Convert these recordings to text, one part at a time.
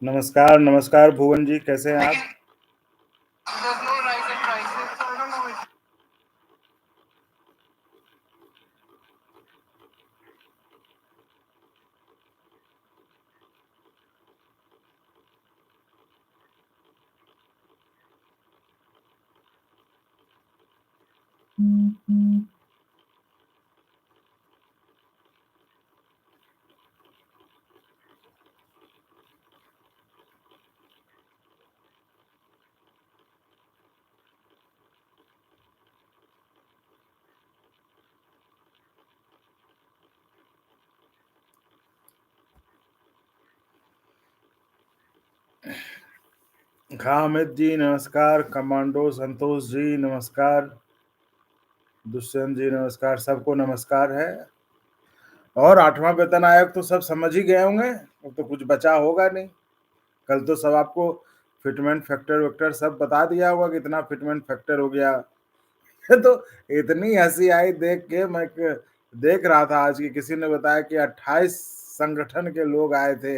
नमस्कार, नमस्कार भुवन जी, कैसे हैं आप? हाँ, अमित जी नमस्कार, कमांडो संतोष जी नमस्कार, दुष्यंत जी नमस्कार, सबको नमस्कार है। और 8वां वेतन आयोग तो सब समझ ही गए होंगे, अब तो कुछ बचा होगा नहीं। कल तो सब आपको फिटमेंट फैक्टर वैक्टर सब बता दिया होगा कि इतना फिटमेंट फैक्टर हो गया। तो इतनी हँसी आई देख के, मैं देख रहा था आज कि किसी ने बताया कि 28 संगठन के लोग आए थे,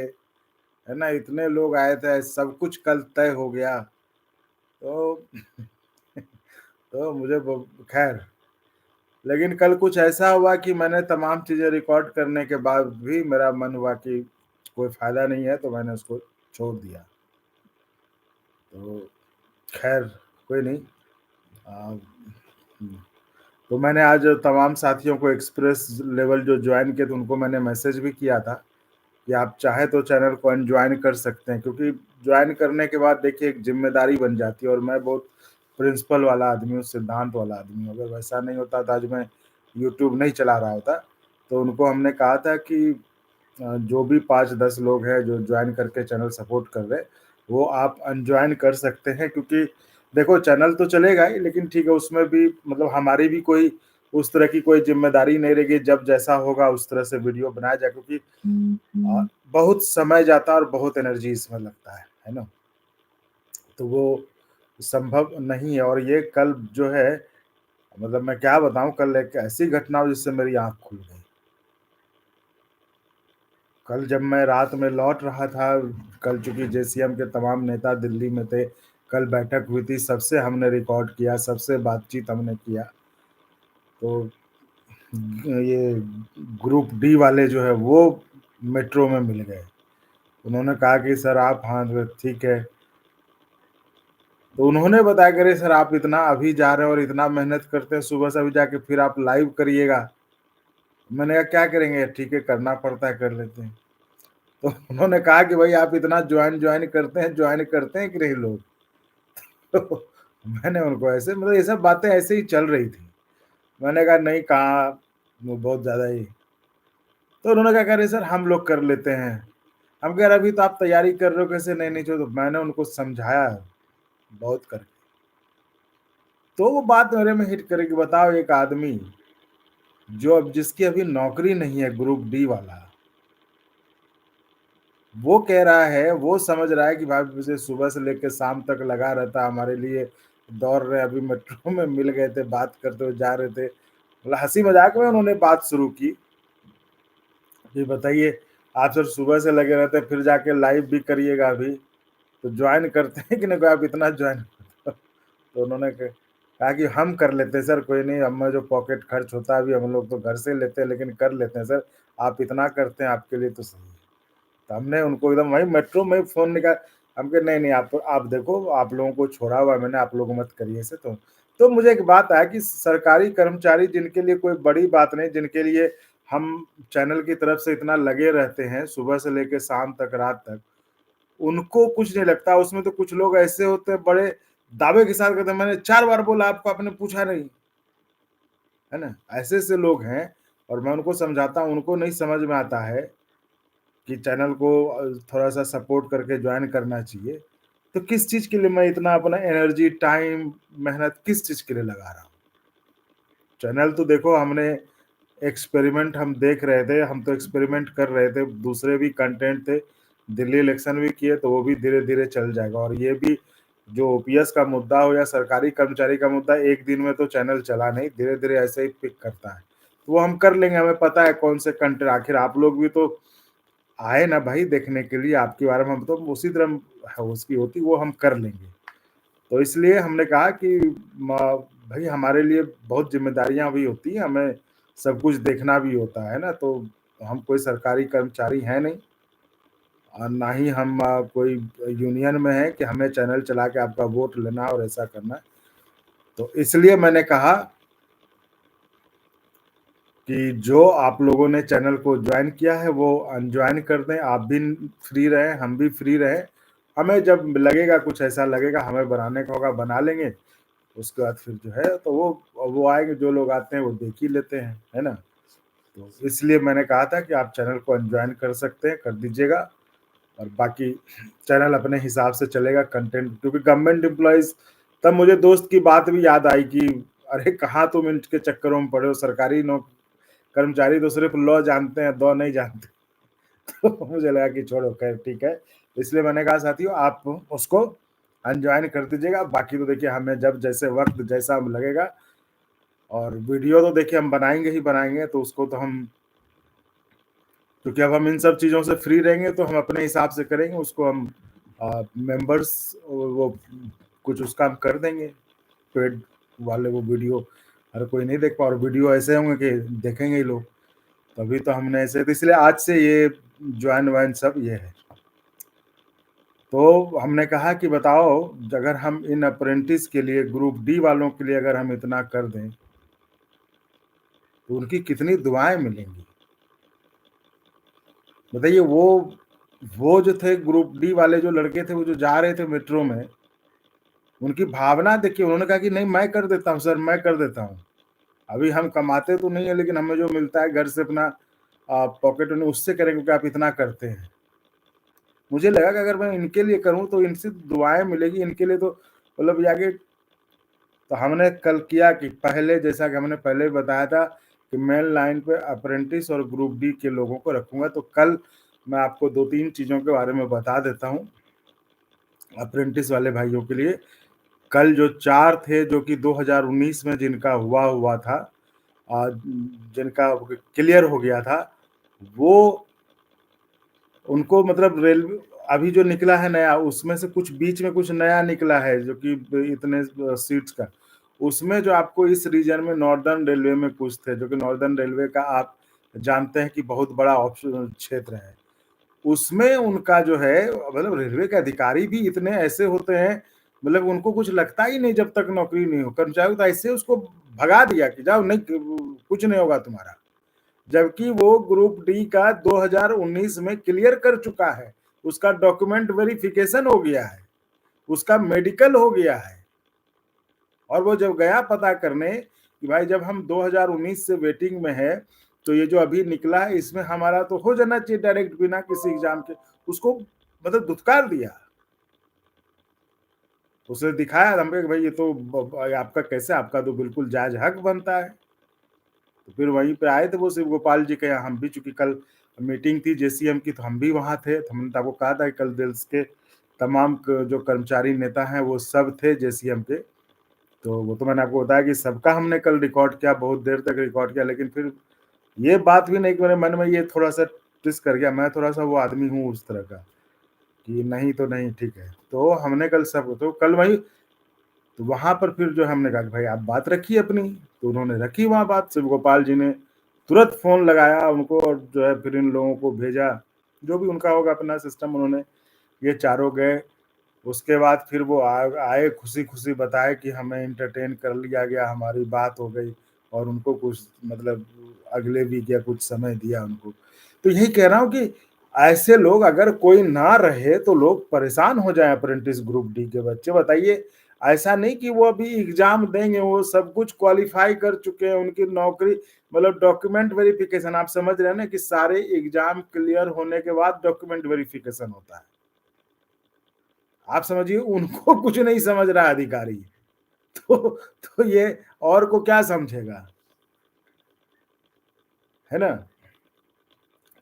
है ना? इतने लोग आए थे, सब कुछ कल तय हो गया। तो तो मुझे खैर, लेकिन कल कुछ ऐसा हुआ कि मैंने तमाम चीज़ें रिकॉर्ड करने के बाद भी मेरा मन हुआ कि कोई फ़ायदा नहीं है, तो मैंने उसको छोड़ दिया। तो खैर, कोई नहीं। अ, तो मैंने आज तमाम साथियों को एक्सप्रेस लेवल जो जॉइन किए थे, उनको मैंने मैसेज भी किया था कि आप चाहें तो चैनल को अनजॉइन कर सकते हैं, क्योंकि जॉइन करने के बाद देखिए एक ज़िम्मेदारी बन जाती है, और मैं बहुत प्रिंसिपल वाला आदमी हूँ, सिद्धांत वाला आदमी हूँ। अगर वैसा नहीं होता तो आज मैं यूट्यूब नहीं चला रहा होता। तो उनको हमने कहा था कि जो भी 5-10 लोग हैं जो जॉइन करके चैनल सपोर्ट कर रहे हैं, वो आप अनजॉइन कर सकते हैं, क्योंकि देखो चैनल तो चलेगा ही, लेकिन ठीक है उसमें भी मतलब हमारी भी कोई उस तरह की कोई ज़िम्मेदारी नहीं रहेगी, जब जैसा होगा उस तरह से वीडियो बनाया जाए, क्योंकि बहुत समय जाता है और बहुत एनर्जी इसमें लगता है ना? तो वो संभव नहीं है, और ये कल जो है, मतलब मैं क्या बताऊँ, कल एक ऐसी घटना हुई जिससे मेरी आँख खुल गई। कल जब मैं रात में लौट रहा था, कल चूँकि जेसीएम के तमाम नेता दिल्ली में थे, कल बैठक हुई थी, सबसे हमने रिकॉर्ड किया, सबसे बातचीत हमने किया। तो ये ग्रुप डी वाले जो है वो मेट्रो में मिल गए। उन्होंने कहा कि सर आप, हाँ, तो ठीक है। तो उन्होंने बताया कि अरे सर आप इतना अभी जा रहे हैं और इतना मेहनत करते हैं, सुबह से अभी जाके फिर आप लाइव करिएगा। मैंने कहा क्या करेंगे, ठीक है करना पड़ता है, कर लेते हैं। तो उन्होंने कहा कि भाई आप इतना ज्वाइन करते हैं कि नहीं लोग? तो मैंने उनको ऐसे, मतलब ये सब बातें ऐसे ही चल रही थी। मैंने कहा नहीं, कहाँ, वो बहुत ज़्यादा ही। तो उन्होंने क्या कहा, अरे सर हम लोग कर लेते हैं। हम कह रहे अभी तो आप तैयारी कर रहे हो, कैसे नहीं नहीं, तो मैंने उनको समझाया बहुत करके। तो वो बात मेरे में हिट करेगी, बताओ एक आदमी जो अब जिसकी अभी नौकरी नहीं है, ग्रुप डी वाला, वो कह रहा है, वो समझ रहा है कि भाई मुझे सुबह से लेके शाम तक लगा रहता, हमारे लिए दौड़ रहे, अभी मेट्रो में मिल गए थे, बात करते हुए जा रहे थे। मतलब हँसी मज़ाक में उन्होंने बात शुरू की कि बताइए, आप सर सुबह से लगे रहते हैं, फिर जाके लाइव भी करिएगा अभी, तो जॉइन करते हैं कि नहीं? कोई आप इतना जॉइन तो उन्होंने कहा कि हम कर लेते हैं सर, कोई नहीं, हमें जो पॉकेट खर्च होता है अभी हम लोग तो घर से लेते हैं, लेकिन कर लेते हैं सर, आप इतना करते हैं आपके लिए तो सही है। तो हमने उनको एकदम वहीं मेट्रो में फ़ोन निकाल, हम कहे नहीं, नहीं, आप देखो, आप लोगों को छोड़ा हुआ है मैंने, आप लोग मत करिए ऐसे। तो मुझे एक बात आया कि सरकारी कर्मचारी जिनके लिए कोई बड़ी बात नहीं, जिनके लिए हम चैनल की तरफ से इतना लगे रहते हैं, सुबह से लेके शाम तक, रात तक, उनको कुछ नहीं लगता। उसमें तो कुछ लोग ऐसे होते हैं, बड़े दावे के साथ कहते हैं, मैंने 4 बार बोला आपको, आपने पूछा नहीं, है ना? ऐसे-ऐसे लोग हैं, और मैं उनको समझाता हूँ, उनको नहीं समझ में आता है कि चैनल को थोड़ा-सा सपोर्ट करके जॉइन करना चाहिए। तो किस चीज़ के लिए मैं इतना अपना एनर्जी, टाइम, मेहनत किस चीज़ के लिए लगा रहा हूँ? चैनल तो देखो हमने एक्सपेरिमेंट हम देख रहे थे, हम तो एक्सपेरिमेंट कर रहे थे, दूसरे भी कंटेंट थे, दिल्ली इलेक्शन भी किए, तो वो भी धीरे-धीरे चल जाएगा, और ये भी जो ओपीएस का मुद्दा हो या सरकारी कर्मचारी का मुद्दा, एक दिन में तो चैनल चला नहीं, धीरे-धीरे ऐसे ही पिक करता है। तो वो हम कर लेंगे, हमें पता है कौन से कंटेंट, आखिर आप लोग भी तो आए ना भाई देखने के लिए आपके बारे में, हम तो उसी तरह उसकी होती वो हम कर लेंगे। तो इसलिए हमने कहा कि म भई हमारे लिए बहुत ज़िम्मेदारियाँ भी होती हैं, हमें सब कुछ देखना भी होता है ना, तो हम कोई सरकारी कर्मचारी हैं नहीं और ना ही हम कोई यूनियन में हैं कि हमें चैनल चला के आपका वोट लेना और ऐसा करना है। तो इसलिए मैंने कहा कि जो आप लोगों ने चैनल को जॉइन किया है वो अनजॉइन कर दें, आप भी फ्री रहें, हम भी फ्री रहें। हमें जब लगेगा कुछ ऐसा लगेगा हमें बनाने का होगा बना लेंगे, उसके बाद फिर जो है तो वो आएँगे, जो लोग आते हैं वो देख ही लेते हैं, है ना? तो इसलिए मैंने कहा था कि आप चैनल को अनजॉइन कर सकते हैं, कर दीजिएगा और बाकी चैनल अपने हिसाब से चलेगा कंटेंट, क्योंकि गवर्नमेंट एम्प्लॉइज़, तब मुझे दोस्त की बात भी याद आई कि अरे कहाँ तुम इनके चक्करों में पड़े हो, सरकारी कर्मचारी तो सिर्फ़ लॉ जानते हैं, दौ नहीं जानते। तो मुझे लगा कि छोड़ो खैर ठीक है। इसलिए मैंने कहा साथियों आप उसको अनजॉइन कर दीजिएगा, बाकी तो देखिए हमें जब जैसे वक़्त जैसा लगेगा, और वीडियो तो देखिए हम बनाएँगे ही बनाएँगे, तो उसको तो हम, क्योंकि अब हम इन सब चीज़ों से फ्री रहेंगे तो हम अपने हिसाब से करेंगे, उसको हम मेंबर्स वो कुछ उसका हम कर देंगे, पेड वाले वो वीडियो हर कोई नहीं देख पा, और वीडियो ऐसे होंगे कि देखेंगे ही लोग। तभी तो हमने ऐसे, तो इसलिए आज से ये जॉइन-वॉइन सब ये है। तो हमने कहा कि बताओ अगर हम इन अप्रेंटिस के लिए ग्रुप डी वालों के लिए अगर हम इतना कर दें, तो उनकी कितनी दुआएँ मिलेंगी। बताइए वो जो थे ग्रुप डी वाले जो लड़के थे, वो जो जा रहे थे मेट्रो में, उनकी भावना देखिए, उन्होंने कहा कि नहीं मैं कर देता हूँ सर, मैं कर देता हूँ। अभी हम कमाते तो नहीं है लेकिन हमें जो मिलता है घर से अपना पॉकेट मनी उससे करें, क्योंकि आप इतना करते हैं। मुझे लगा कि अगर मैं इनके लिए करूँ तो इनसे दुआएँ मिलेगी, इनके लिए तो मतलब जाके, तो हमने कल किया कि पहले जैसा कि हमने पहले भी बताया था कि मेन लाइन पे अप्रेंटिस और ग्रुप डी के लोगों को रखूँगा, तो कल मैं आपको 2-3 चीज़ों के बारे में बता देता हूँ, अप्रेंटिस वाले भाइयों के लिए। कल जो 4 थे जो कि 2019 में जिनका हुआ था, जिनका क्लियर हो गया था, वो उनको मतलब रेलवे अभी जो निकला है नया, उसमें से कुछ बीच में कुछ नया निकला है जो कि इतने सीट्स का। उसमें जो आपको इस रीजन में नॉर्दर्न रेलवे में कुछ थे, जो कि नॉर्दर्न रेलवे का आप जानते हैं कि बहुत बड़ा ऑप्शन क्षेत्र है। उसमें उनका जो है मतलब रेलवे के अधिकारी भी इतने ऐसे होते हैं, मतलब उनको कुछ लगता ही नहीं जब तक नौकरी नहीं हो। कर्मचारी तो ऐसे उसको भगा दिया कि जाओ नहीं, कुछ नहीं होगा तुम्हारा। जबकि वो ग्रुप डी का 2019 में क्लियर कर चुका है, उसका डॉक्यूमेंट वेरिफिकेशन हो गया है, उसका मेडिकल हो गया है, और वो जब गया पता करने कि भाई जब हम 2019 से वेटिंग में है, तो ये जो अभी निकला है इसमें हमारा तो हो जाना चाहिए डायरेक्ट बिना किसी एग्जाम के, उसको मतलब धुतकार दिया। उसे दिखाया हमने कि भाई ये तो आपका कैसे, आपका तो बिल्कुल जायज हक बनता है। तो फिर वहीं पे आए थे वो शिव गोपाल जी के यहाँ, हम भी चूँकि कल मीटिंग थी जेसीएम की तो हम भी वहाँ थे। तो हमने तो आपको कहा था कि कल दिल्स के तमाम क जो कर्मचारी नेता हैं वो सब थे जेसीएम के। तो वो तो मैंने आपको बताया कि सबका हमने कल रिकॉर्ड किया, बहुत देर तक रिकॉर्ड किया, लेकिन फिर ये बात भी नहीं कि मेरे मन में ये थोड़ा-सा ट्विस्ट कर गया। मैं थोड़ा-सा वो आदमी हूँ उस तरह का, कि नहीं तो नहीं, ठीक है। तो हमने कल सब, तो कल वही, तो वहाँ पर फिर जो हमने कहा कि भाई आप बात रखिए अपनी, तो उन्होंने रखी वहाँ बात। शिव गोपाल जी ने तुरंत फ़ोन लगाया उनको और जो है फिर इन लोगों को भेजा, जो भी उनका होगा अपना सिस्टम, उन्होंने ये चारों गए। उसके बाद फिर वो आए खुशी-खुशी बताए कि हमें एंटरटेन कर लिया गया, हमारी बात हो गई, और उनको कुछ मतलब अगले वीक या कुछ समय दिया उनको। तो यही कह रहा हूँ कि ऐसे लोग अगर कोई ना रहे तो लोग परेशान हो जाएँ, अप्रेंटिस ग्रुप डी के बच्चे। बताइए, ऐसा नहीं कि वो अभी एग्ज़ाम देंगे, वो सब कुछ क्वालीफाई कर चुके हैं, उनकी नौकरी मतलब डॉक्यूमेंट वेरिफिकेशन, आप समझ रहे हैं ना कि सारे एग्ज़ाम क्लियर होने के बाद डॉक्यूमेंट वेरिफिकेशन होता है। आप समझिए उनको कुछ नहीं समझ रहा है अधिकारी। तो ये और को क्या समझेगा, है ना?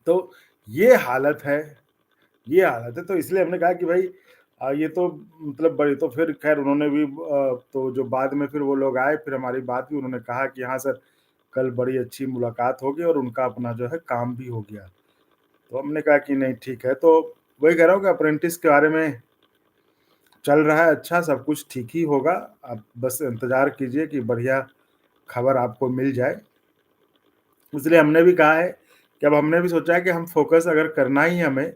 तो ये हालत है, ये हालत है। तो इसलिए हमने कहा कि भाई ये तो मतलब बड़ी, तो फिर ख़ैर उन्होंने भी तो जो बाद में फिर वो लोग आए, फिर हमारी बात हुई, उन्होंने कहा कि हाँ सर, कल बड़ी अच्छी मुलाकात हो गई और उनका अपना जो है काम भी हो गया। तो हमने कहा कि नहीं ठीक है, तो वही कह रहा हूँ कि अप्रेंटिस के बारे में चल रहा है अच्छा, सब कुछ ठीक ही होगा। आप बस इंतज़ार कीजिए कि बढ़िया खबर आपको मिल जाए। इसलिए हमने भी कहा है कि अब हमने भी सोचा है कि हम फ़ोकस अगर करना ही हमें,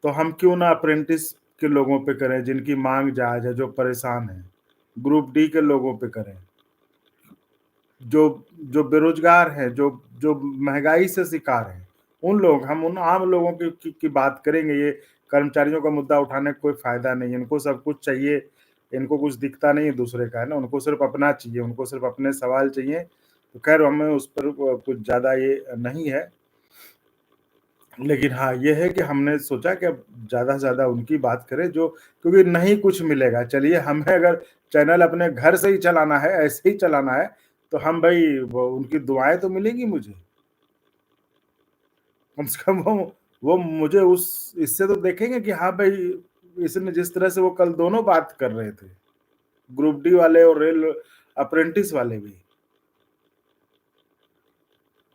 तो हम क्यों ना अप्रेंटिस के लोगों पे करें, जिनकी माँग जायज़ है, जो परेशान हैं। ग्रुप डी के लोगों पे करें, जो जो बेरोज़गार हैं, जो जो महँगाई से शिकार हैं, उन लोग हम उन आम लोगों की बात करेंगे। ये कर्मचारियों का मुद्दा उठाने का कोई फ़ायदा नहीं है, इनको सब कुछ चाहिए, इनको कुछ दिखता नहीं है दूसरे का, है ना? उनको सिर्फ़ अपना चाहिए, उनको सिर्फ़ अपने सवाल चाहिए। तो ख़ैर हमें उस पर कुछ ज़्यादा ये नहीं है। लेकिन हाँ, ये है कि हमने सोचा कि अब ज़्यादा से ज़्यादा उनकी बात करें जो, क्योंकि नहीं कुछ मिलेगा। चलिए हमें अगर चैनल अपने घर से ही चलाना है, ऐसे ही चलाना है, तो हम भई वो उनकी दुआएँ तो मिलेंगी मुझे। कम से कम वो मुझे उस इससे तो देखेंगे कि हाँ भई, इसने जिस तरह से वो कल दोनों बात कर रहे थे, ग्रुप डी वाले और रेल अप्रेंटिस वाले भी।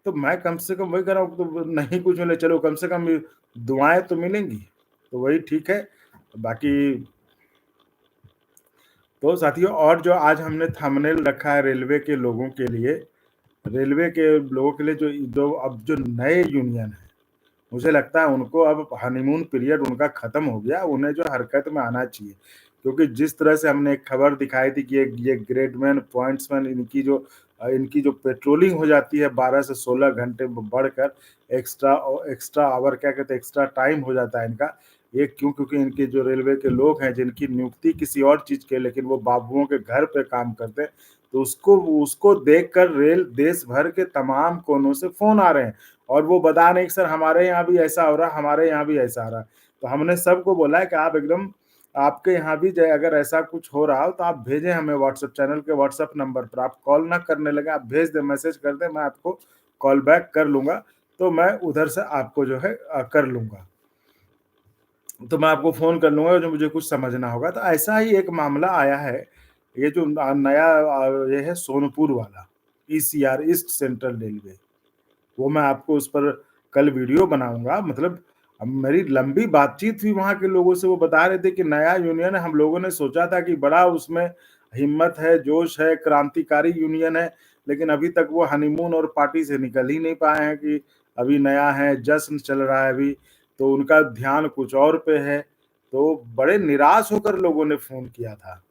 तो मैं कम से कम वही कह रहा हूँ, तो नहीं कुछ मिले, चलो कम से कम दुआएँ तो मिलेंगी, तो वही ठीक है। बाकी तो साथियों, और जो आज हमने थंबनेल रखा है रेलवे के लोगों के लिए जो जो अब जो नए यूनियन हैं, मुझे लगता है उनको अब हनीमून पीरियड उनका खत्म हो गया, उन्हें जो हरकत में आना चाहिए। क्योंकि जिस तरह से हमने एक खबर दिखाई थी कि ये ग्रेडमैन, पॉइंट्समैन, इनकी जो पेट्रोलिंग हो जाती है 12 से 16 घंटे बढ़कर एक्स्ट्रा आवर, क्या कहते हैं, एक्स्ट्रा टाइम हो जाता है इनका। ये क्यों? क्योंकि इनके जो रेलवे के लोग हैं, जिनकी नियुक्ति किसी और चीज़ के, लेकिन वो बाबुओं के घर पे काम करते हैं, तो उसको उसको देखकर रेल देश भर के तमाम कोनों से फ़ोन आ रहे हैं। और वो बता रहे हैं कि सर हमारे यहाँ भी ऐसा हो रहा है, हमारे यहाँ भी ऐसा आ रहा है। तो हमने सबको बोला है कि आप एकदम, आपके यहाँ भी ज अगर ऐसा कुछ हो रहा हो तो आप भेजें हमें व्हाट्सएप चैनल के व्हाट्सएप नंबर पर। आप कॉल ना करने लगे, आप भेज दें, मैसेज कर दें, मैं आपको कॉल बैक कर लूँगा। तो मैं उधर से आपको जो है कर लूँगा। तो मैं आपको फ़ोन कर लूँगा जो मुझे कुछ समझना होगा। तो ऐसा ही एक मामला आया है, ये जो नया ये है सोनपुर वाला, ईसीआर, ईस्ट सेंट्रल रेलवे। वो मैं आपको उस पर कल वीडियो बनाऊँगा। मतलब अब मेरी लंबी बातचीत हुई वहाँ के लोगों से, वो बता रहे थे कि नया यूनियन है, हम लोगों ने सोचा था कि बड़ा उसमें हिम्मत है, जोश है, क्रांतिकारी यूनियन है, लेकिन अभी तक वो हनीमून और पार्टी से निकल ही नहीं पाए हैं कि अभी नया है, जश्न चल रहा है अभी, तो उनका ध्यान कुछ और पे है। तो बड़े निराश होकर लोगों ने फ़ोन किया था।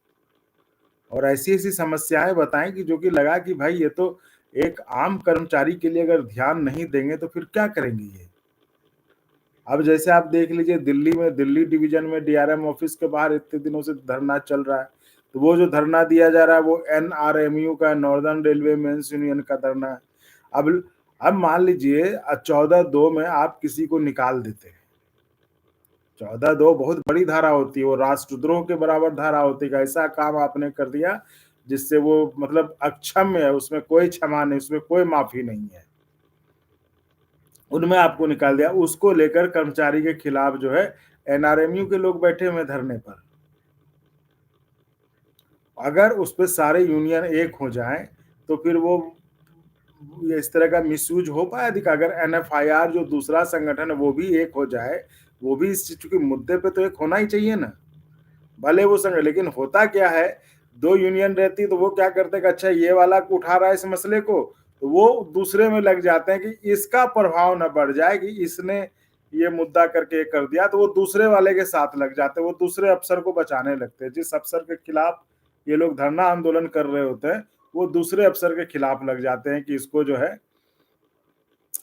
और ऐसी-ऐसी समस्याएँ बताई कि जो कि लगा कि भाई ये तो एक आम कर्मचारी के लिए अगर ध्यान नहीं देंगे तो फिर क्या करेंगे ये? अब जैसे आप देख लीजिए, दिल्ली में, दिल्ली डिवीज़न में डीआरएम ऑफ़िस के बाहर इतने दिनों से धरना चल रहा है। तो वो जो धरना दिया जा रहा है वो एनआरएमयू का, नॉर्दर्न रेलवे मेंस यूनियन का धरना है। अब अब मान लीजिए 14(2) में आप किसी को निकाल देते हैं। 14(2) बहुत बड़ी धारा होती है, वो राष्ट्रद्रोह के बराबर धारा होती है कि ऐसा काम आपने कर दिया जिससे वो मतलब अक्षम्य है, उसमें कोई क्षमा नहीं, उसमें कोई माफ़ी नहीं है। उनमें आपको निकाल दिया, उसको लेकर कर्मचारी के खिलाफ जो है एनआरएमयू के लोग बैठे हुए हैं धरने पर। अगर उस पे सारे यूनियन एक हो जाएँ, तो फिर वो ये इस तरह का मिसयूज़ हो पाया अधिक, अगर एनएफआईआर जो दूसरा संगठन है वो भी एक हो जाए, वो भी इस चीज़ के मुद्दे पे तो एक होना ही चाहिए ना। भले वो संग लेकिन होता क्या है, 2 यूनियन रहती है तो वो क्या करते हैं कि अच्छा ये वाला उठा रहा है इस मसले को, तो वो दूसरे में लग जाते हैं कि इसका प्रभाव ना बढ़ जाए कि इसने ये मुद्दा करके ये कर दिया, तो वो दूसरे वाले के साथ लग जाते हैं, वो दूसरे अफ़सर को बचाने लगते हैं। जिस अफ़सर के खिलाफ ये लोग धरना आंदोलन कर रहे होते हैं, वो दूसरे अफ़सर के खिलाफ लग जाते हैं कि इसको जो है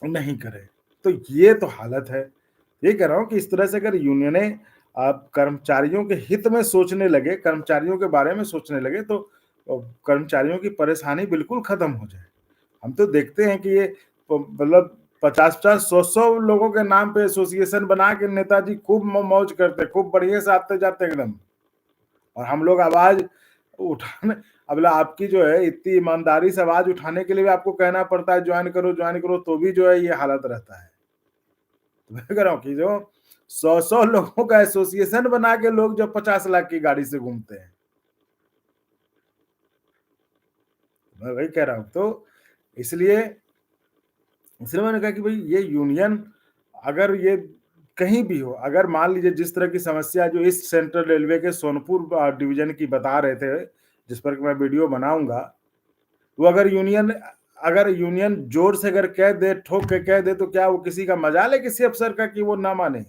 नहीं करें। तो ये तो हालत है। ये कह रहा हूँ कि इस तरह से अगर यूनियनें कर्मचारियों के हित में सोचने लगे, कर्मचारियों के बारे में सोचने लगे, तो कर्मचारियों की परेशानी बिल्कुल खत्म हो जाए। हम तो देखते हैं कि ये मतलब 50-50, 100-100 लोगों के नाम पे एसोसिएशन बना के नेताजी खूब मौज करते, खूब बढ़िया से आते-जाते एकदम। और हम लोग आवाज़ उठाने, अब आपकी जो है इतनी ईमानदारी से आवाज़ उठाने के लिए भी आपको कहना पड़ता है जॉइन करो, तो भी जो है ये हालत रहता है। तो मैं कह रहा हूँ कि जो 100-100 लोगों का एसोसिएशन बना के लोग जब 50 लाख की गाड़ी से घूमते हैं, मैं वही कह रहा हूँ। तो इसलिए इसलिए मैंने कहा कि भई ये यूनियन अगर ये कहीं भी हो, अगर मान लीजिए जिस तरह की समस्या जो ईस्ट सेंट्रल रेलवे के सोनपुर डिवीजन की बता रहे थे, जिस पर मैं वीडियो बनाऊँगा, वो अगर यूनियन जोर से अगर कह दे, ठोक के कह दे, तो क्या वो किसी का मजाल है किसी अफसर का कि वो ना माने?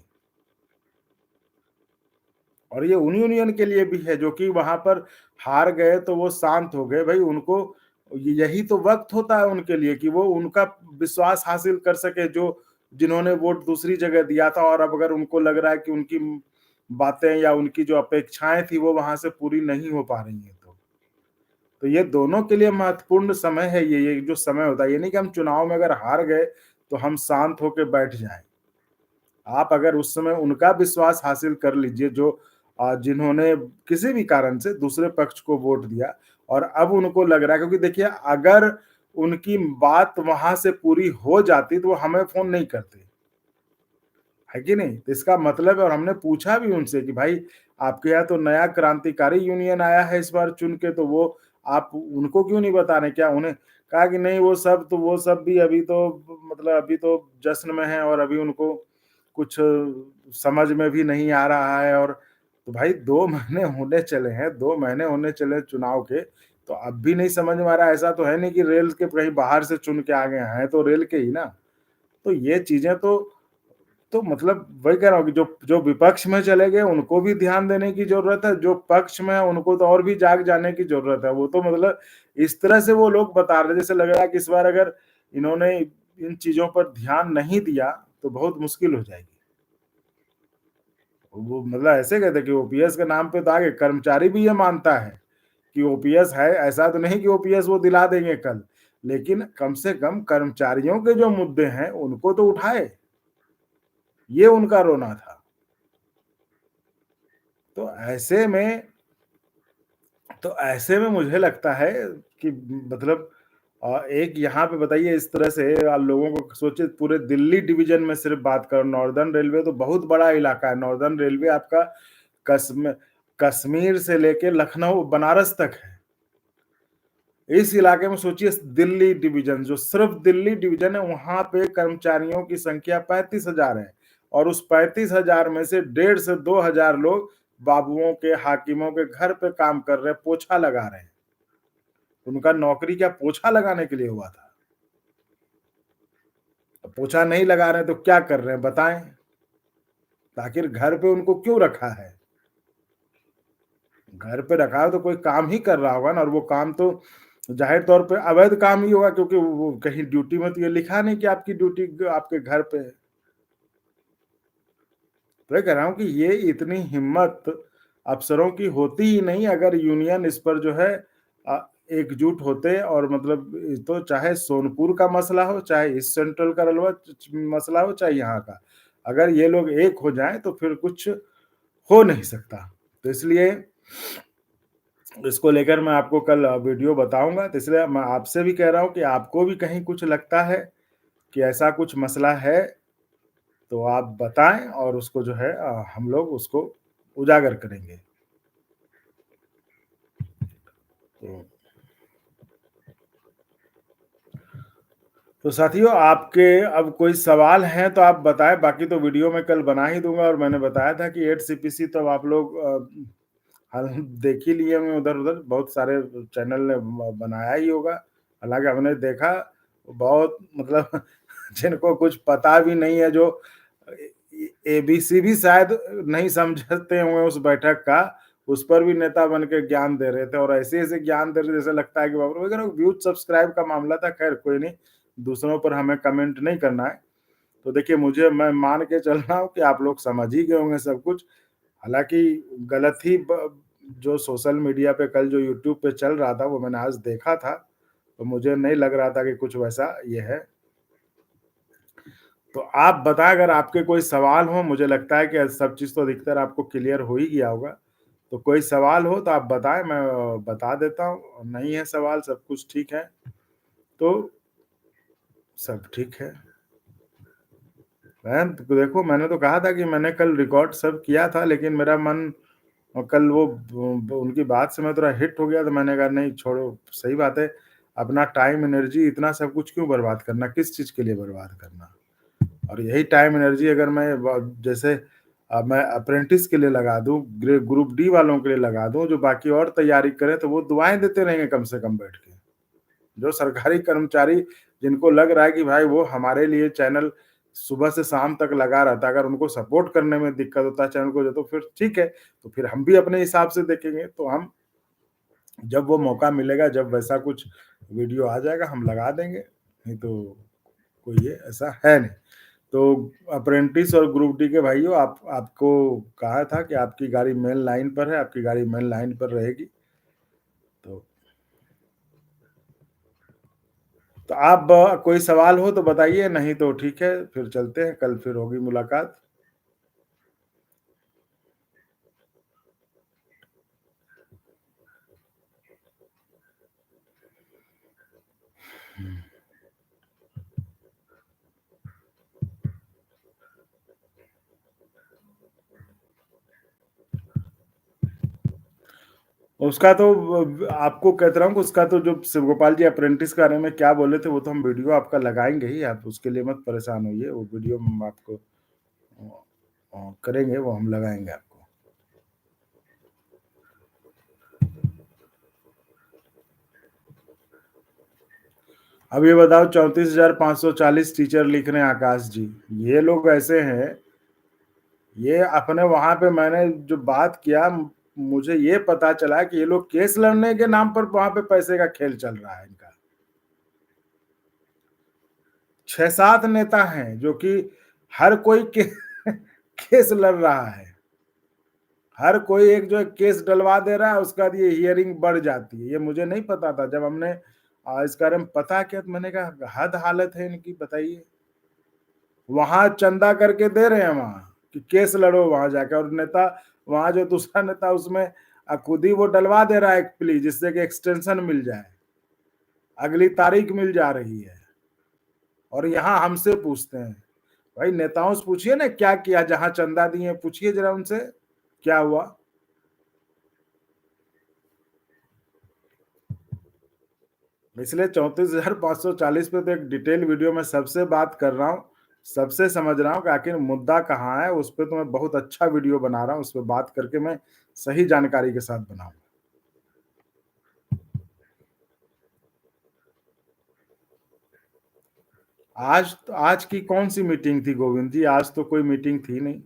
और ये उन यूनियन के लिए भी है जो कि वहां पर हार गए तो वो शांत हो गए। भाई उनको यही तो वक्त होता है उनके लिए कि वो उनका विश्वास हासिल कर सके, जो जिन्होंने वोट दूसरी जगह दिया था, और अब अगर उनको लग रहा है कि उनकी बातें या उनकी जो अपेक्षाएं थी वो वहां से पूरी नहीं हो पा रही है, तो ये दोनों के लिए महत्वपूर्ण समय है। ये जो समय होता है, ये नहीं कि हम चुनाव में अगर हार गए तो हम शांत होकर बैठ जाएं। आप अगर उस समय उनका विश्वास हासिल कर लीजिए जो जिन्होंने किसी भी कारण से दूसरे पक्ष को वोट दिया, और अब उनको लग रहा है, क्योंकि देखिए अगर उनकी बात वहां से पूरी हो जाती तो वो हमें फोन नहीं करते, है कि नहीं? तो इसका मतलब है, और हमने पूछा भी उनसे कि भाई आपके यहाँ तो नया क्रांतिकारी यूनियन आया है इस बार चुन के, तो वो आप उनको क्यों नहीं बता रहे? क्या उन्हें कहा कि नहीं, वो सब भी अभी तो मतलब अभी तो जश्न में है, और अभी उनको कुछ समझ में भी नहीं आ रहा है। और तो भाई 2 महीने होने चले हैं, 2 महीने होने चले चुनाव के, तो अब भी नहीं समझ में आ रहा है। ऐसा तो है नहीं कि रेल के कहीं बाहर से चुन के आ गए हैं, तो रेल के ही ना। तो ये चीजें तो मतलब वही कह रहा हूँ कि जो जो विपक्ष में चले गए उनको भी ध्यान देने की जरूरत है, जो पक्ष में है उनको तो और भी जाग जाने की जरूरत है। वो तो मतलब इस तरह से वो लोग बता रहे, जैसे लग रहा है कि इस बार अगर इन्होंने इन चीजों पर ध्यान नहीं दिया तो बहुत मुश्किल हो जाएगी। वो मतलब ऐसे कहते कि ओपीएस के नाम पे तो आगे कर्मचारी भी ये मानता है कि ओपीएस है, ऐसा तो नहीं कि ओपीएस वो दिला देंगे कल, लेकिन कम से कम कर्मचारियों के जो मुद्दे हैं उनको तो उठाए, ये उनका रोना था। तो ऐसे में तो ऐसे में मुझे लगता है कि मतलब एक यहाँ पे बताइए इस तरह से आप लोगों को सोचिए, पूरे दिल्ली डिवीजन में सिर्फ बात करो, नॉर्दर्न रेलवे तो बहुत बड़ा इलाका है। नॉर्दर्न रेलवे आपका कश्मीर से लेके लखनऊ बनारस तक है। इस इलाके में सोचिए दिल्ली डिवीजन, जो सिर्फ दिल्ली डिवीजन है, वहां पे कर्मचारियों की संख्या 35,000 है, और उस 35,000 में से 1,500 से 2,000 लोग बाबुओं के, हाकिमों के घर पे काम कर रहे हैं, पोछा लगा रहे हैं। उनका नौकरी क्या पोछा लगाने के लिए हुआ था? पोछा नहीं लगा रहे हैं तो क्या कर रहे हैं बताएं? आखिर घर पे उनको क्यों रखा है? घर पे रखा है तो कोई काम ही कर रहा होगा ना, और वो काम तो जाहिर तौर पे अवैध काम ही होगा, क्योंकि वो कहीं ड्यूटी में तो ये लिखा नहीं कि आपकी ड्यूटी आपके घर पे है। तो मैं कह रहा हूँ कि ये इतनी हिम्मत अफसरों की होती ही नहीं अगर यूनियन इस पर जो है एकजुट होते, और मतलब तो चाहे सोनपुर का मसला हो, चाहे इस सेंट्रल का रलवा मसला हो, चाहे यहाँ का, अगर ये लोग एक हो जाएं तो फिर कुछ हो नहीं सकता। तो इसलिए इसको लेकर मैं आपको कल वीडियो बताऊंगा। तो इसलिए मैं आपसे भी कह रहा हूँ कि आपको भी कहीं कुछ लगता है कि ऐसा कुछ मसला है तो आप बताएं, और उसको जो है हम लोग उसको उजागर करेंगे। तो साथियों, आपके अब कोई सवाल हैं तो आप बताएं, बाकी तो वीडियो में कल बना ही दूंगा। और मैंने बताया था कि 8 CPC तो आप लोग हाल देख ही लिए होंगे, उधर उधर बहुत सारे चैनल ने बनाया ही होगा। हालांकि हमने देखा बहुत मतलब जिनको कुछ पता भी नहीं है, जो एबीसी भी शायद नहीं समझते हुए उस बैठक का, उस पर भी नेता बन के ज्ञान दे रहे थे, और ऐसे ऐसे ज्ञान दे रहे थे जैसे लगता है कि बाबू वगैरह। व्यूज सब्सक्राइब का मामला था, खैर कोई नहीं, दूसरों पर हमें कमेंट नहीं करना है। तो देखिए, मैं मान के चल रहा हूँ कि आप लोग समझ ही गए होंगे सब कुछ। हालांकि गलत ही जो सोशल मीडिया पे कल जो यूट्यूब पे चल रहा था वो मैंने आज देखा था, तो मुझे नहीं लग रहा था कि कुछ वैसा ये है। तो आप बताएं अगर आपके कोई सवाल हो, मुझे लगता है कि सब चीज़ तो अधिकतर आपको क्लियर हो ही गया होगा। तो कोई सवाल हो तो आप बताएं, मैं बता देता हूँ। नहीं है सवाल, सब कुछ ठीक है, तो सब ठीक है। देखो, मैंने तो कहा था कि मैंने कल रिकॉर्ड सब किया था, लेकिन मेरा मन और कल वो उनकी बात से मैं थोड़ा हिट हो गया, तो मैंने कहा नहीं छोड़ो, सही बात है, अपना टाइम एनर्जी इतना सब कुछ क्यों बर्बाद करना, किस चीज़ के लिए बर्बाद करना। और यही टाइम एनर्जी अगर मैं जैसे मैं अप्रेंटिस के लिए लगा दूं, ग्रुप डी वालों के लिए लगा दूं, जो बाकी और तैयारी करें, तो वो दुआएं देते रहेंगे कम से कम बैठ के। जो सरकारी कर्मचारी जिनको लग रहा है कि भाई वो हमारे लिए चैनल सुबह से शाम तक लगा रहता है, अगर उनको सपोर्ट करने में दिक्कत होता है चैनल को, तो फिर ठीक है, तो फिर हम भी अपने हिसाब से देखेंगे। तो हम जब वो मौका मिलेगा, जब वैसा कुछ वीडियो आ जाएगा, हम लगा देंगे, नहीं तो कोई ये ऐसा है नहीं। तो अप्रेंटिस और ग्रुप डी के भाइयों, आप आपको कहा था कि आपकी गाड़ी मेन लाइन पर है, आपकी गाड़ी मेन लाइन पर रहेगी। तो आप कोई सवाल हो तो बताइए, नहीं तो ठीक है, फिर चलते हैं, कल फिर होगी मुलाकात। उसका तो आपको कहता रहा हूँ कि उसका तो जो शिव गोपाल जी अप्रेंटिस के बारे में क्या बोले थे, वो तो हम वीडियो आपका लगाएँगे ही, आप उसके लिए मत परेशान होइए, वो वीडियो हम आपको करेंगे, वो हम लगाएँगे आपको। अब ये बताओ, 34,540 टीचर लिख रहे हैं आकाश जी। ये लोग ऐसे हैं, ये अपने वहाँ पे मैंने जो बात किया, मुझे ये पता चला कि ये लोग केस लड़ने के नाम पर वहाँ पे पैसे का खेल चल रहा है इनका। 6-7 नेता हैं जो कि हर कोई के केस लड़ रहा है। हर कोई एक जो है केस डलवा दे रहा है, उसके बाद ये हियरिंग बढ़ जाती है। ये मुझे नहीं पता था, जब हमने इस बारे में पता किया तो मैंने कहा हद हालत है इनकी, बताइए। वहाँ चंदा करके दे रहे हैं वहाँ कि केस लड़ो वहाँ जाके, और नेता वहाँ जो दूसरा नेता उसमें खुद ही वो डलवा दे रहा है एक प्ली, जिससे कि एक्सटेंशन मिल जाए, अगली तारीख मिल जा रही है। और यहाँ हमसे पूछते हैं। भाई नेताओं से पूछिए ना क्या किया, जहाँ चंदा दिए पूछिए जरा उनसे क्या हुआ। इसलिए 34,540 पे तो एक डिटेल वीडियो में सबसे बात कर रहा हूँ, सबसे समझ रहा हूँ कि आखिर मुद्दा कहाँ है। उस पे तो मैं बहुत अच्छा वीडियो बना रहा हूँ, उस पे बात करके मैं सही जानकारी के साथ बनाऊंगा। आज की कौन सी मीटिंग थी गोविंद जी? आज तो कोई मीटिंग थी नहीं।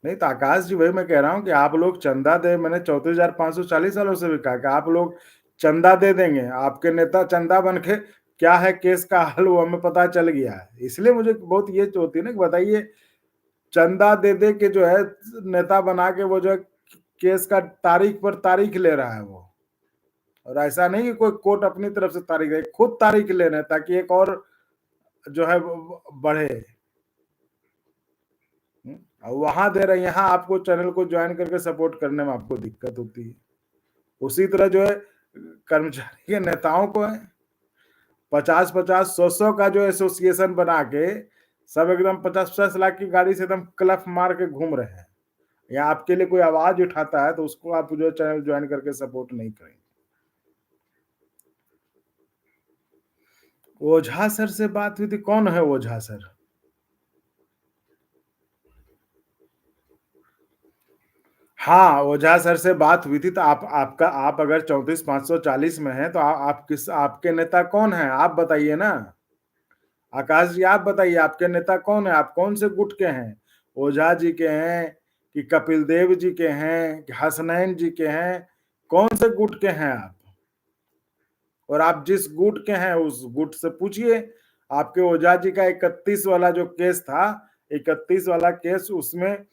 नहीं तो आकाश जी, वही मैं कह रहा हूँ कि आप लोग चंदा दे, मैंने 34,540 वालों से भी कहा कि आप लोग चंदा दे देंगे, आपके नेता चंदा बन के क्या है केस का हल, वो हमें पता चल गया है। इसलिए मुझे बहुत ये होती है ना कि बताइए, चंदा दे दे के जो है नेता बना के वो जो है केस का तारीख पर तारीख ले रहा है वो। और ऐसा नहीं कि कोई कोर्ट अपनी तरफ से तारीख दे, खुद तारीख ले रहे हैं ताकि एक और जो है बढ़े। और वहां दे रहे हैं, यहाँ आपको चैनल को ज्वाइन करके सपोर्ट करने में आपको दिक्कत होती है। उसी तरह जो है कर्मचारी के नेताओं को है 50-50, 100-100 का जो एसोसिएशन बना के सब एकदम 50-50 लाख की गाड़ी से एकदम क्लफ मार के घूम रहे हैं। या आपके लिए कोई आवाज उठाता है तो उसको आप जो चैनल ज्वाइन करके सपोर्ट नहीं करेंगे। ओझा सर से बात हुई थी? कौन है ओझा सर? हाँ, ओझा सर से बात हुई थी। तो आप अगर 34,540 में हैं तो आप किस, आपके नेता कौन है आप बताइए ना। आकाश जी आप बताइए, आपके नेता कौन है? आप कौन से गुट के हैं? ओझा जी के हैं कि कपिल देव जी के हैं कि हसनैन जी के हैं? कौन से गुट के हैं आप? और आप जिस गुट के हैं उस गुट से पूछिए। आपके ओझा जी का 31 वाला जो केस था, 31 वाला केस, उसमें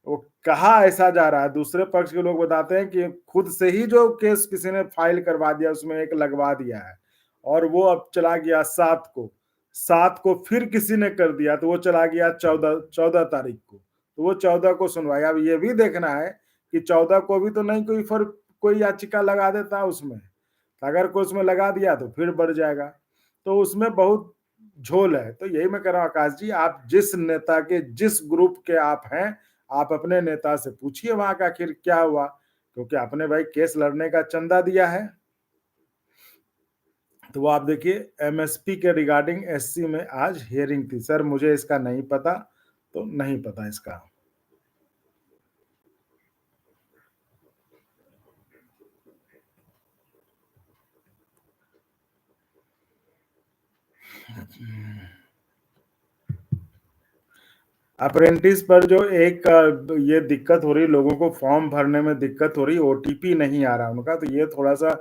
वो कहा ऐसा जा रहा है, दूसरे पक्ष के लोग बताते हैं कि खुद से ही जो केस किसी ने फाइल करवा दिया, उसमें एक लगवा दिया है, और वो अब चला गया 7 को फिर किसी ने कर दिया, तो वो चला गया 14 तारीख को, तो वो 14 को सुनवाई। अब ये भी देखना है कि 14 को भी तो नहीं कोई फर्क, कोई याचिका लगा देता उसमें, अगर कोई उसमें लगा दिया तो फिर बढ़ जाएगा। तो उसमें बहुत झोल है। तो यही मैं कह रहा हूँ आकाश जी, आप जिस नेता के, जिस ग्रुप के आप हैं, आप अपने नेता से पूछिए वहां का आखिर क्या हुआ, क्योंकि आपने भाई केस लड़ने का चंदा दिया है। तो वो आप देखिए, एमएसपी के रिगार्डिंग एससी में आज हियरिंग थी। सर मुझे इसका नहीं पता, तो नहीं पता इसका। अप्रेंटिस पर जो एक ये दिक्कत हो रही, लोगों को फॉर्म भरने में दिक्कत हो रही, ओटीपी नहीं आ रहा उनका, तो ये थोड़ा-सा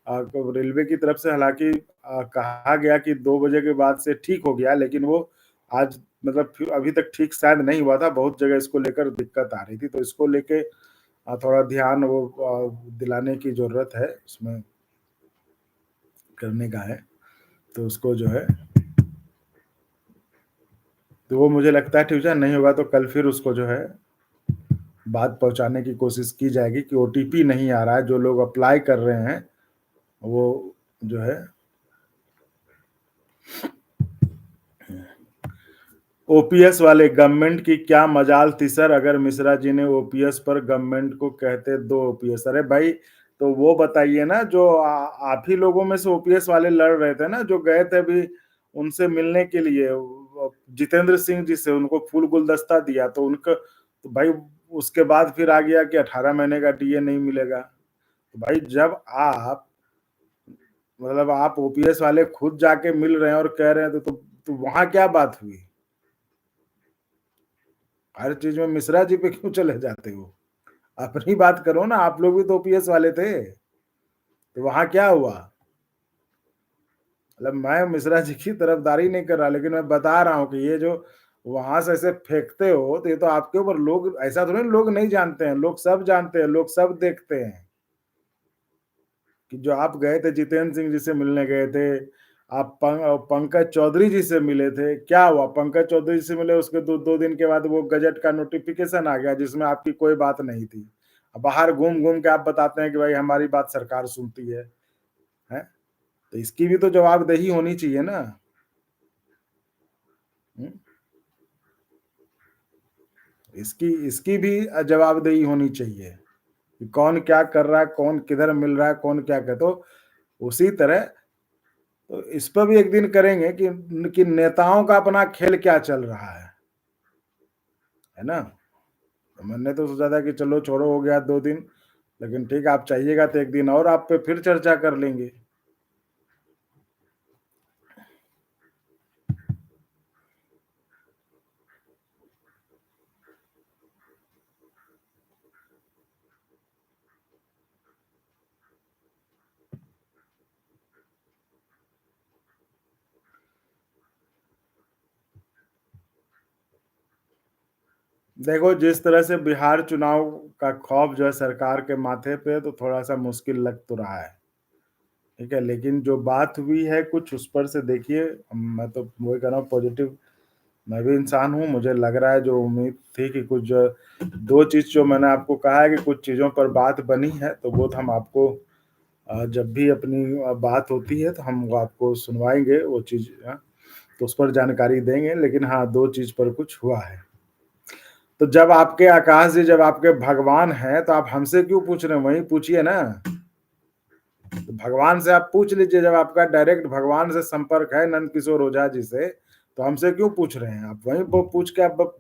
रेलवे की तरफ से हालाँकि कहा गया कि 2 बजे के बाद से ठीक हो गया, लेकिन वो आज मतलब फिर अभी तक ठीक शायद नहीं हुआ था, बहुत जगह इसको लेकर दिक्कत आ रही थी, तो इसको लेके थोड़ा ध्यान वो दिलाने की ज़रूरत है, उसमें करने का है, तो उसको जो है, तो वो मुझे लगता है ट्यूशन नहीं होगा तो कल फिर उसको जो है बात पहुँचाने की कोशिश की जाएगी कि ओटीपी नहीं आ रहा है, जो लोग अप्लाई कर रहे हैं, वो जो है ओपीएस वाले गवर्नमेंट की क्या मजाल थी सर, अगर मिश्रा जी ने ओपीएस पर गवर्नमेंट को कहते 2 ओपीएस। अरे भाई, तो वो बताइए ना जो आप ही लोगों में से ओपीएस वाले लड़ रहे थे ना, जो गए थे अभी उनसे मिलने के लिए जितेंद्र सिंह जी से, उनको फूल गुलदस्ता दिया, तो उनका तो भाई उसके बाद फिर आ गया कि 18 महीने का डीए नहीं मिलेगा। तो भाई जब आप मतलब आप ओपीएस वाले खुद जाके मिल रहे हैं और कह रहे हैं, तो वहां क्या बात हुई? हर चीज में मिश्रा जी पे क्यों चले जाते हो? अपनी बात करो ना, आप लोग भी तो ओपीएस वाले थे, तो वहां क्या हुआ? मतलब मैं मिश्रा जी की तरफदारी नहीं कर रहा, लेकिन मैं बता रहा हूँ कि ये जो वहां से ऐसे फेंकते हो, तो ये तो आपके ऊपर लोग ऐसा थोड़ी ना, लोग नहीं जानते हैं, लोग सब जानते हैं, लोग सब देखते हैं कि जो आप गए थे जितेंद्र सिंह जी से मिलने गए थे, आप पंकज चौधरी जी से मिले थे, क्या हुआ? पंकज चौधरी जी से मिले, उसके 2 दिन के बाद वो गजट का नोटिफिकेशन आ गया जिसमें आपकी कोई बात नहीं थी। अब बाहर घूम-घूम के आप बताते हैं कि भाई हमारी बात सरकार सुनती है, हैं? तो इसकी भी तो जवाबदेही होनी चाहिए ना। हुँ? इसकी इसकी भी जवाबदेही होनी चाहिए कि कौन क्या कर रहा है, कौन किधर मिल रहा है, कौन क्या कर, तो उसी तरह तो इस पर भी एक दिन करेंगे कि नेताओं का अपना खेल क्या चल रहा है ना? तो मैंने तो सोचा था कि चलो छोड़ो, हो गया 2 दिन, लेकिन ठीक है, आप चाहिएगा तो एक दिन और आप पे फिर चर्चा कर लेंगे। देखो, जिस तरह से बिहार चुनाव का खौफ जो है सरकार के माथे पे, तो थोड़ा-सा मुश्किल लग तो रहा है, ठीक है? लेकिन जो बात हुई है कुछ उस पर से देखिए, मैं तो वही कह रहा हूँ पॉजिटिव, मैं भी इंसान हूँ, मुझे लग रहा है जो उम्मीद थी कि कुछ 2 चीज़ जो मैंने आपको कहा है कि कुछ चीज़ों पर बात बनी है, तो वो तो हम आपको जब भी अपनी बात होती है तो हम वो आपको सुनवाएँगे वो चीज़, तो उस पर जानकारी देंगे। लेकिन हाँ, 2 चीज़ पर कुछ हुआ है। तो जब आपके आकाश जी, जब आपके भगवान हैं, तो आप हमसे क्यों पूछ रहे हैं? वहीं पूछिए ना। तो भगवान से आप पूछ लीजिए, जब आपका डायरेक्ट भगवान से संपर्क है नंद किशोर ओझा जी से, तो हमसे क्यों पूछ रहे हैं? आप वहीं प पूछ के आप ब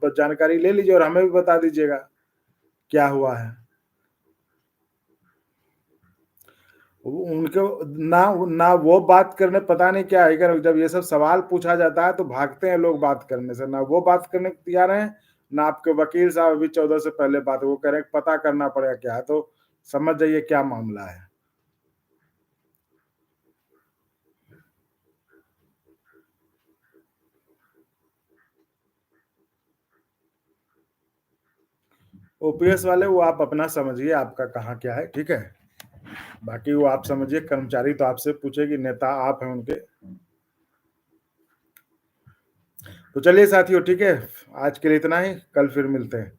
ब जानकारी ले लीजिए और हमें भी बता दीजिएगा, क्या हुआ है। उनके ना वो बात करने, पता नहीं क्या है, अगर जब ये सब सवाल पूछा जाता है तो भागते हैं लोग बात करने से, ना वो बात करने को तैयार हैं, ना आपके वकील साहब अभी 14 से पहले बात, वो कह रहे हैं पता करना पड़ेगा क्या है, तो समझ जाइए क्या मामला है। ओपीएस वाले वो आप अपना समझिए, आपका कहाँ क्या है, ठीक है? बाकी वो आप समझिए, कर्मचारी तो आपसे पूछेगी, नेता आप हैं उनके। तो चलिए साथियों, ठीक है? आज के लिए इतना ही, कल फिर मिलते हैं।